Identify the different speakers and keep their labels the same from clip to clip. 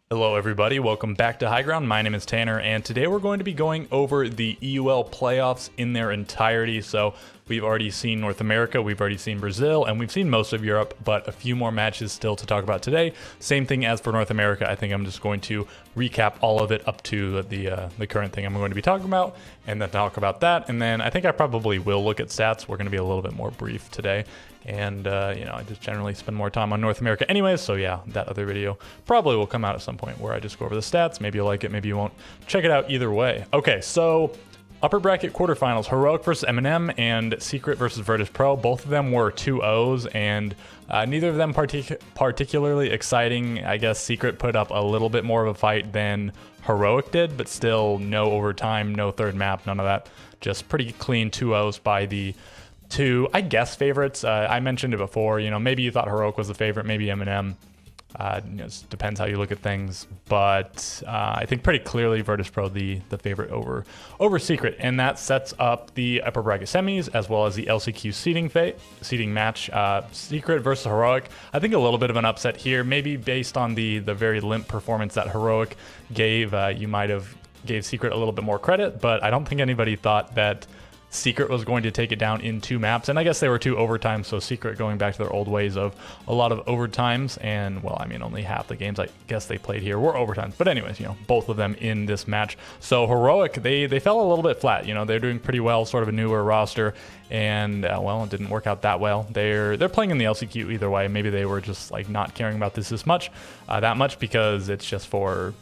Speaker 1: Hello everybody, welcome back to High Ground. My name is Tanner, and today we're going to be going over the EUL playoffs in their entirety. So we've already seen North America, we've already seen Brazil, and we've seen most of Europe, but a few more matches still to talk about today. Same thing as for North America. I think I'm just going to recap all of it up to the current thing I'm going to be talking about, and then talk about that. And then I think I probably will look at stats. We're going to be a little bit more brief today. And, I just generally spend more time on North America anyways. So yeah, that other video probably will come out at some point where I just go over the stats. Maybe you'll like it, maybe you won't. Check it out either way. Okay, so upper bracket quarterfinals, Heroic versus M&M and Secret versus Virtus Pro. Both of them were 2-0s, and neither of them particularly exciting. I guess Secret put up a little bit more of a fight than Heroic did, but still no overtime, no third map, none of that. Just pretty clean 2-0s by the two, I guess, favorites. I mentioned it before, maybe you thought Heroic was the favorite, maybe M&M. It depends how you look at things, but I think pretty clearly Virtus Pro the favorite over Secret, and that sets up the upper bracket semis as well as the LCQ seeding match. Secret versus Heroic. I think a little bit of an upset here, maybe based on the very limp performance that Heroic gave. You might have gave Secret a little bit more credit, but I don't think anybody thought that Secret was going to take it down in 2 maps, and I guess they were 2 overtimes, so Secret going back to their old ways of a lot of overtimes, and well, I mean, only half the games I guess they played here were overtimes, but anyways, both of them in this match. So Heroic, they fell a little bit flat. They're doing pretty well, sort of a newer roster, and well, it didn't work out that well. They're playing in the LCQ either way. Maybe they were just like not caring about this that much because it's just for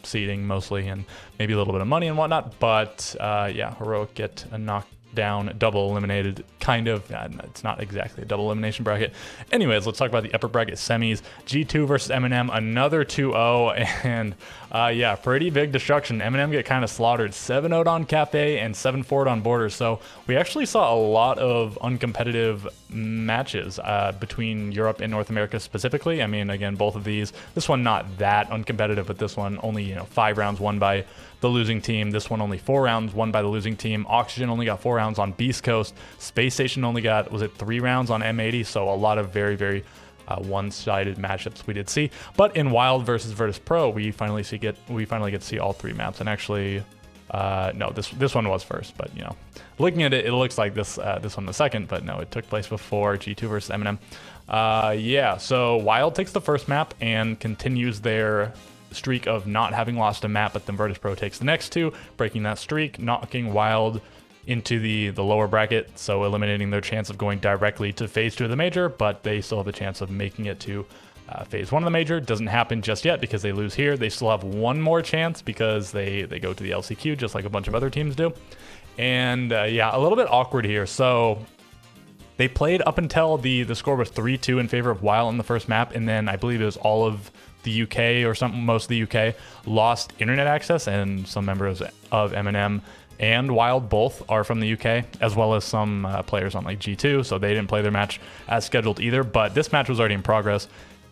Speaker 1: seeding mostly, and maybe a little bit of money and whatnot. But yeah, Heroic get a knockdown, double eliminated, kind of. It's not exactly a double elimination bracket. Anyways, let's talk about the upper bracket semis. G2 versus M&M, another 2-0, and yeah, pretty big destruction. M&M get kind of slaughtered, 7-0 on Cafe and 7-4 on Borders. So we actually saw a lot of uncompetitive matches between Europe and North America specifically. I mean, again, both of these, this one not that uncompetitive, but this one only 5 rounds won by the losing team. This one only 4 rounds won by the losing team. Oxygen only got 4 rounds on Beast Coast. Space Station only got, was it 3 rounds on M80? So a lot of very, very one-sided matchups we did see. But in Wild versus Virtus Pro, we finally get to see all 3 maps. And actually, no, this one was first, but looking at it, it looks like this one the second, but no, it took place before G2 versus M&M. Yeah, so Wild takes the first map and continues their streak of not having lost a map, but then Virtus Pro takes the next 2, breaking that streak, knocking Wild into the lower bracket, so eliminating their chance of going directly to phase 2 of the major, but they still have a chance of making it to phase 1 of the major. Doesn't happen just yet because they lose here. They still have one more chance because they go to the LCQ just like a bunch of other teams do. And yeah, a little bit awkward here. So they played up until the score was 3-2 in favor of Wild on the first map, and then I believe it was all of the UK or something, most of the UK lost internet access, and some members of M&M and Wild both are from the UK, as well as some players on like G2, so they didn't play their match as scheduled either, but this match was already in progress,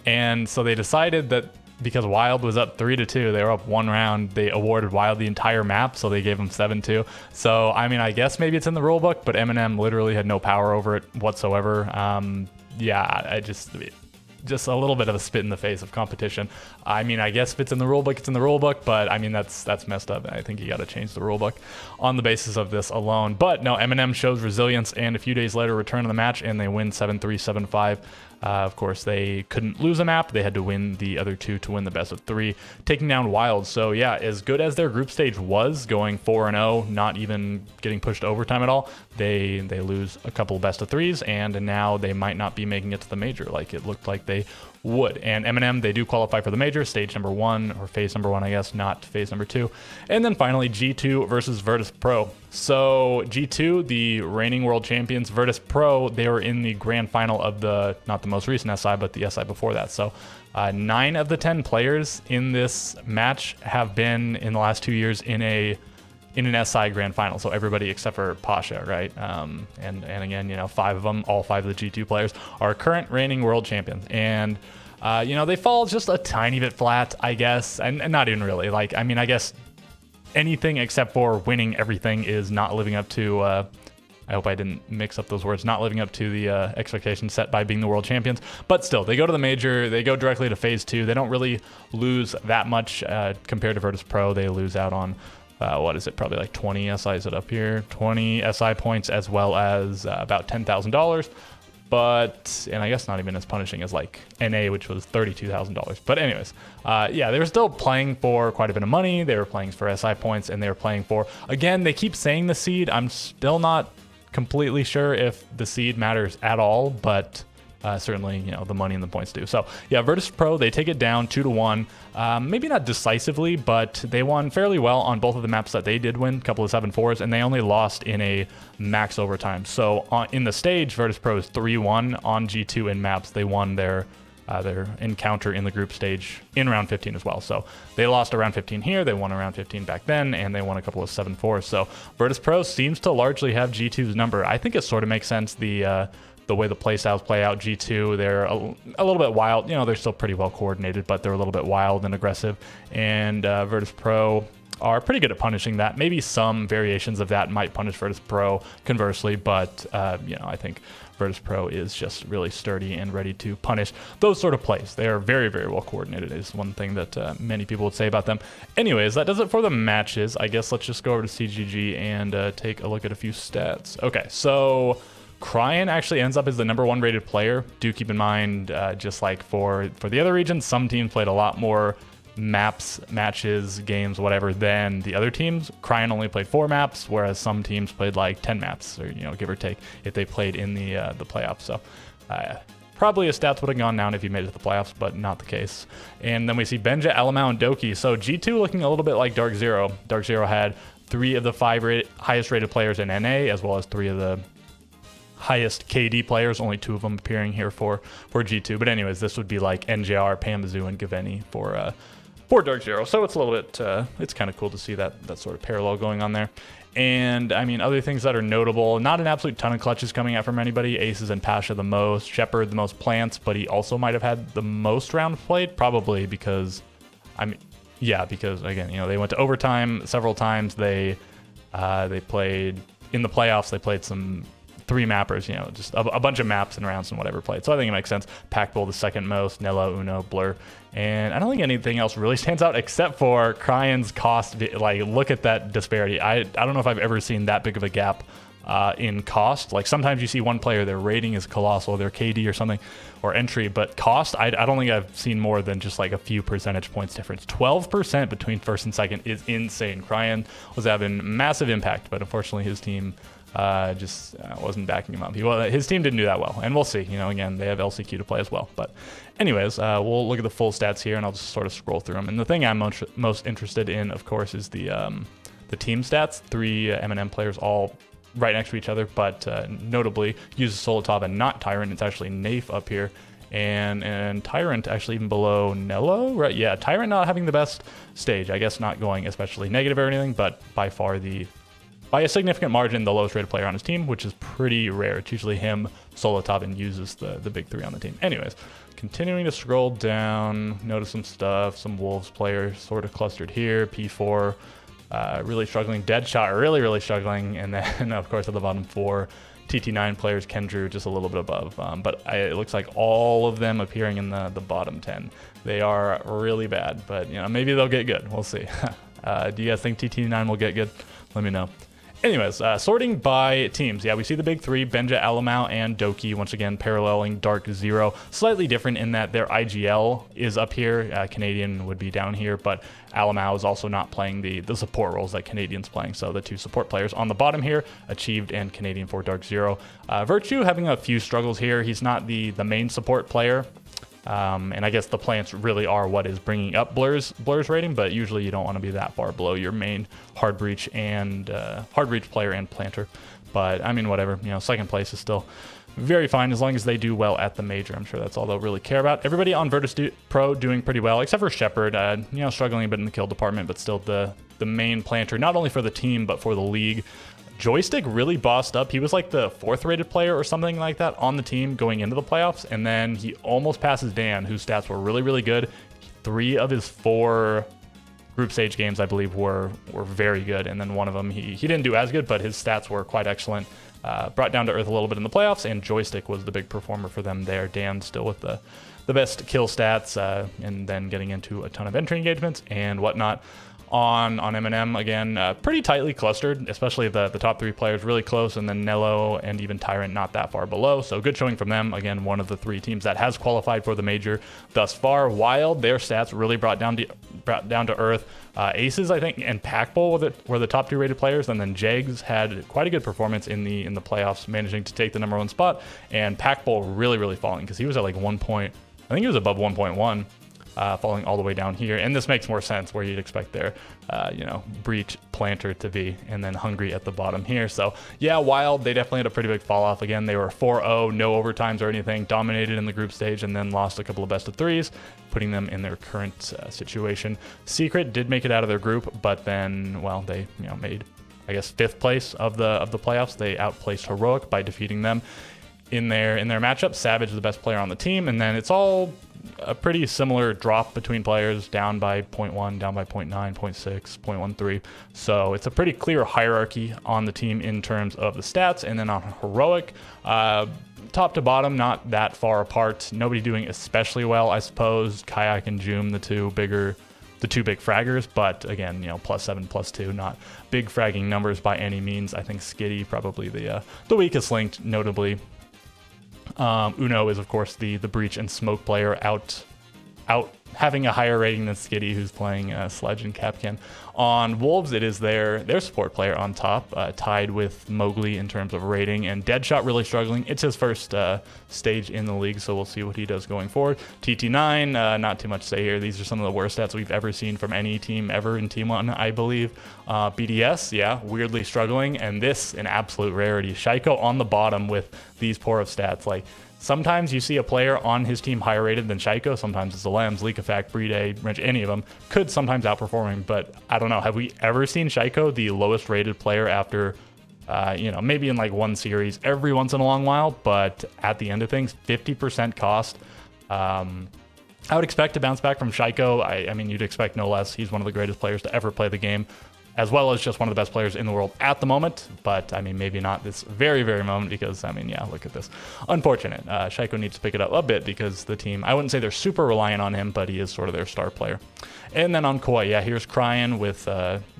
Speaker 1: and so they decided that because Wild was up 3-2, they were up 1 round, they awarded Wild the entire map, so they gave them 7-2. So, I mean, I guess maybe it's in the rulebook, but M&M literally had no power over it whatsoever. Yeah, I just a little bit of a spit in the face of competition. I mean, I guess if it's in the rulebook, it's in the rulebook, but I mean, that's messed up. I think you got to change the rulebook on the basis of this alone. But no, M&M shows resilience, and a few days later return to the match, and they win 7-3, 7-5. Of course, they couldn't lose a map. They had to win the other 2 to win the best of 3, taking down Wild. So yeah, as good as their group stage was, going 4-0, not even getting pushed to overtime at all, they lose a couple best of 3s, and now they might not be making it to the major like it looked like they would. And M&M, they do qualify for the major, stage number 1, or phase number 1, I guess, not phase number 2. And then finally, G2 versus Virtus Pro. So G2, the reigning world champions, Virtus Pro, they were in the grand final of not the most recent SI, but the SI before that. So 9 of the 10 players in this match have been in the last 2 years in an SI grand final. So everybody except for Pasha, right? And again, 5 of them, all 5 of the G2 players are current reigning world champions. And they fall just a tiny bit flat, I guess, and not even really. Like, I mean, I guess anything except for winning everything is not living up to I hope I didn't mix up those words. Not living up to the expectations set by being the world champions. But still, they go to the major. They go directly to phase 2. They don't really lose that much compared to Virtus Pro. They lose out on, what is it? Probably like 20 SI. Is it up here? 20 SI points as well as about $10,000. But, and I guess not even as punishing as like NA, which was $32,000. But anyways, yeah, they were still playing for quite a bit of money. They were playing for SI points, and they were playing for, again, they keep saying the seed. I'm still not completely sure if the seed matters at all, but certainly, you know, the money and the points do. So yeah, Virtus Pro, they take it down 2-1. Maybe not decisively, but they won fairly well on both of the maps that they did win, a couple of 7-4s, and they only lost in a max overtime. So in the stage, Virtus Pro is 3-1 on G2 in maps. They won their encounter in the group stage in round 15 as well. So they lost around 15 here, they won around 15 back then, and they won a couple of 7-4s. So Virtus Pro seems to largely have G2's number. I think it sort of makes sense, the way the playstyles play out. G2, they're a little bit wild. You know, they're still pretty well coordinated, but they're a little bit wild and aggressive. And Virtus Pro are pretty good at punishing that. Maybe some variations of that might punish Virtus Pro conversely, but you know, I think Virtus Pro is just really sturdy and ready to punish those sort of plays. They are very, very well coordinated, is one thing that many people would say about them. Anyways, that does it for the matches. I guess let's just go over to CGG and take a look at a few stats. Okay, so Cryan actually ends up as the #1 rated player. Do keep in mind, just like for the other regions, some teams played a lot more maps, matches, games, whatever, than the other teams. Cryan only played 4 maps, whereas some teams played like 10 maps, or, you know, give or take, if they played in the playoffs. So probably his stats would have gone down if he made it to the playoffs, but not the case. And then we see Benja, Alamau, and Doki. So G2 looking a little bit like Dark Zero. Dark Zero had 3 of the 5 highest rated players in NA, as well as 3 of the highest KD players, only 2 of them appearing here for G2. But anyways, this would be like NJR, Pamazoo, and Gaveni for Dark Zero. So it's a little bit, it's kind of cool to see that sort of parallel going on there. And I mean, other things that are notable, not an absolute ton of clutches coming out from anybody. Aces and Pasha the most, Shepard the most plants, but he also might have had the most rounds played, probably because, I mean, yeah, because again, you know, they went to overtime several times. They played in the playoffs, they played some 3 mappers, you know, just a bunch of maps and rounds and whatever played. So I think it makes sense. Packbull the second most, Nella, Uno, Blur. And I don't think anything else really stands out except for Cryan's cost. Like, look at that disparity. I don't know if I've ever seen that big of a gap in cost. Like, sometimes you see one player, their rating is colossal, their KD or something, or entry, but cost, I don't think I've seen more than just like a few percentage points difference. 12% between first and second is insane. Cryan was having massive impact, but unfortunately his team just wasn't backing him up. His team didn't do that well, and we'll see. You know, again, they have LCQ to play as well. But anyways, we'll look at the full stats here, and I'll just sort of scroll through them. And the thing I'm most interested in, of course, is the team stats. 3 M&M players all right next to each other, but notably uses Solotov and not Tyrant. It's actually Nafe up here, and Tyrant actually even below Nello, right? Yeah, Tyrant not having the best stage. I guess not going especially negative or anything, but by far by a significant margin, the lowest rated player on his team, which is pretty rare. It's usually him, Solotov, and uses the big 3 on the team. Anyways, continuing to scroll down, notice some stuff. Some Wolves players sort of clustered here. P4 really struggling. Deadshot really, really struggling. And then, of course, at the bottom 4, TT9 players, Kendrew just a little bit above. But it looks like all of them appearing in the bottom 10. They are really bad, but, you know, maybe they'll get good. We'll see. Do you guys think TT9 will get good? Let me know. Anyways, sorting by teams. Yeah, we see the big 3, Benja, Alamau, and Doki, once again paralleling Dark Zero. Slightly different in that their IGL is up here. Canadian would be down here, but Alamau is also not playing the support roles that Canadian's playing. So the 2 support players on the bottom here, Achieved and Canadian for Dark Zero. Virtue having a few struggles here. He's not the main support player. And I guess the plants really are what is bringing up Blur's rating, but usually you don't want to be that far below your main hard breach player and planter. But I mean, whatever, you know, second place is still very fine as long as they do well at the major. I'm sure that's all they'll really care about. Everybody on Virtus Pro doing pretty well, except for Shepard, you know, struggling a bit in the kill department, but still the main planter, not only for the team, but for the league. Joystick really bossed up. He was like the 4th rated player or something like that on the team going into the playoffs, and then he almost passes Dan, whose stats were really, really good. 3 of his 4 group stage games, I believe, were very good, and then one of them he didn't do as good, but his stats were quite excellent. brought down to earth a little bit in the playoffs, and Joystick was the big performer for them there. Dan still with the best kill stats, and then getting into a ton of entry engagements and whatnot. On M&M, again, pretty tightly clustered, especially the top 3 players really close, and then Nello and even Tyrant not that far below. So good showing from them. Again, one of the 3 teams that has qualified for the major thus far. Wild, their stats really brought down to earth. Aces, I think, and Packbull were the top 2 rated players, and then Jags had quite a good performance in the playoffs, managing to take the #1 spot. And Packbull really falling, because he was at like 1 point. I think he was above 1.1. Falling all the way down here. And this makes more sense where you'd expect their, Breach Planter to be, and then Hungry at the bottom here. So yeah, Wild, they definitely had a pretty big fall off. Again, they were 4-0, no overtimes or anything, dominated in the group stage, and then lost a couple of best of 3s, putting them in their current situation. Secret did make it out of their group, but then, well, they, made, I guess, 5th place of the playoffs. They outplaced Heroic by defeating them in their matchup. Savage, the best player on the team, and then it's all a pretty similar drop between players, down by 0.1, down by 0.9, 0.6, 0.13. So it's a pretty clear hierarchy on the team in terms of the stats. And then on Heroic, top to bottom, not that far apart. Nobody doing especially well, I suppose. Kayak and Joom, the two big fraggers, but again, +7, +2, not big fragging numbers by any means. I think Skitty probably the weakest linked, notably. Uno is, of course, the Breach and Smoke player, out having a higher rating than Skitty, who's playing Sledge and Capcan. On Wolves, it is their support player on top, tied with Mowgli in terms of rating, and Deadshot really struggling. It's his first stage in the league, so we'll see what he does going forward. TT9, not too much to say here. These are some of the worst stats we've ever seen from any team ever in Team 1, I believe. BDS, yeah, weirdly struggling, and this, an absolute rarity. Shaiko on the bottom with these poor of stats. Like, sometimes you see a player on his team higher rated than Shaiko. Sometimes it's the Lems, Leak Effect, Brede, Wrench, any of them could sometimes outperform him. But I don't know. Have we ever seen Shaiko the lowest rated player after, maybe in like one series every once in a long while? But at the end of things, 50% cost. I would expect to bounce back from Shaiko. I mean, you'd expect no less. He's one of the greatest players to ever play the game, as well as just one of the best players in the world at the moment. But, I mean, maybe not this very, very moment, because, I mean, yeah, look at this. Unfortunate. Shaiko needs to pick it up a bit, because the team, I wouldn't say they're super reliant on him, but he is sort of their star player. And then on Koi, yeah, here's Cryan with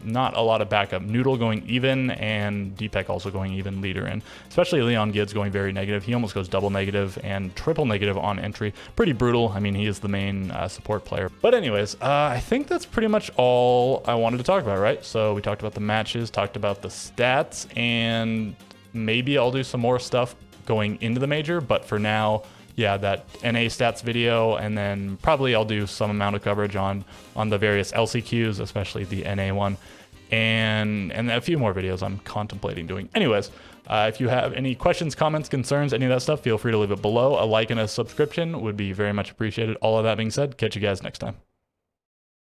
Speaker 1: not a lot of backup. Noodle going even, and Deepak also going even leader. And especially Leon Gids going very negative. He almost goes double negative and triple negative on entry. Pretty brutal. I mean, he is the main support player. But anyways, I think that's pretty much all I wanted to talk about, right? So we talked about the matches, talked about the stats, and maybe I'll do some more stuff going into the major. But for now, yeah, that NA stats video, and then probably I'll do some amount of coverage on the various LCQs, especially the NA one, and a few more videos I'm contemplating doing. Anyways, if you have any questions, comments, concerns, any of that stuff, feel free to leave it below. A like and a subscription would be very much appreciated. All of that being said, catch you guys next time.